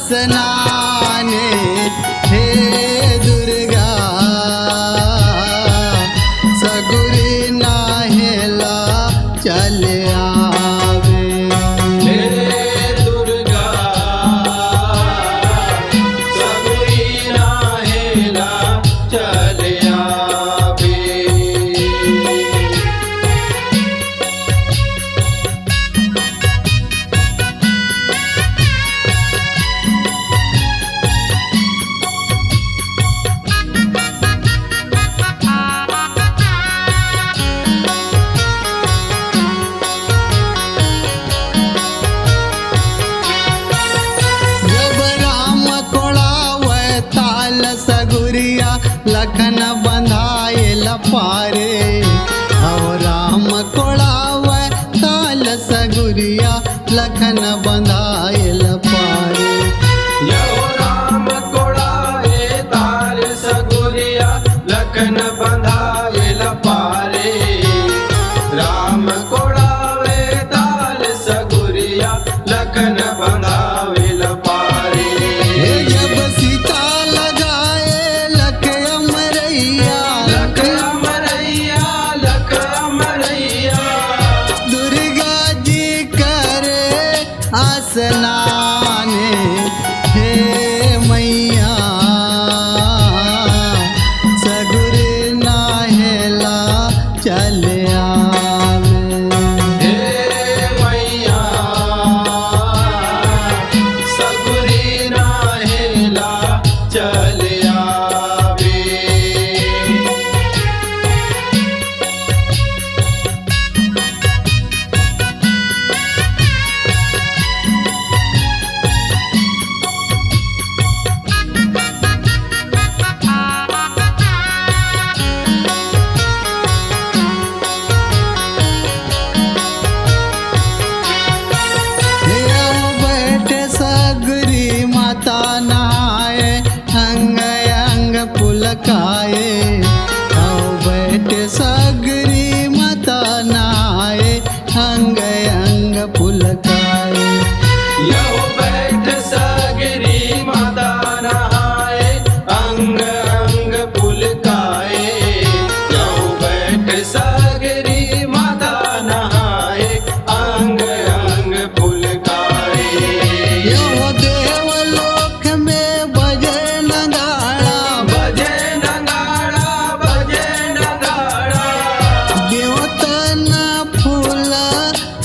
आसनाने हे दुर्गा सगुरी नाहेला चले आवे हे दुर्गा सगुरी नाहेला चले आवे। सगुरिया लखन बंधाएल पारे और राम कोड़ावे ताल सगुरिया लखन बंधाएल पारे यो राम कोड़ाए ताल सगुरिया लखन बंधाएल पारे राम कोड़ावे ताल सगुरिया लखन बंधाएल पारे। जब सीता लगाए लख अमरैया लख अमरैया लख अमरैया दुर्गा जी करे आसनाने हे मैया सगुरी नाहेला चले आवे हे मैया सगुरी नाहेला चले आवे। बैठे सगरी माता नहाए अंग अंग पुलकाए बैठे सगरी माता नहाए अंग अंग पुलकाए यो बैठ सगरी माता नहाए अंग अंग पुलकाए यो बैठ सगरी माता नहाए अंग अंग पुलकाए। यो देवलोक में बजे नगाड़ा बजे नगाड़ा बजे नगाड़ा देवतन फूल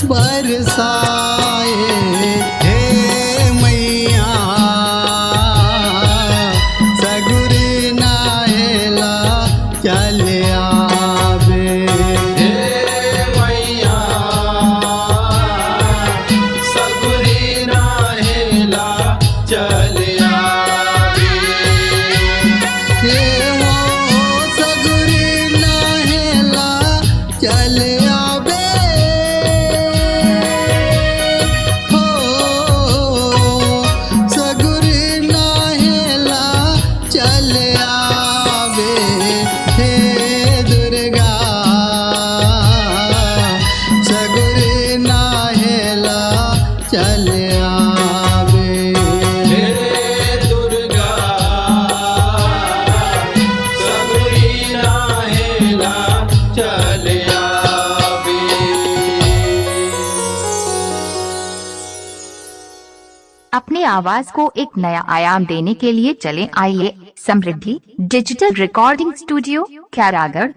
बरसाए हे मैया सगुरी नाहेला चले आवे हे मैया सगुरी नाहेला चले आवे। हे वो सगुरी नाहेला चले आवे हो सगुरी नाहेला चले आवे हे दुर्गा सगुरी नाहेला चले आवे हे दुर्गा सगुरी नाहेला चले आवे। अपने आवाज को एक नया आयाम देने के लिए चले आइए समृद्धि डिजिटल रिकॉर्डिंग स्टूडियो, कैरागढ़।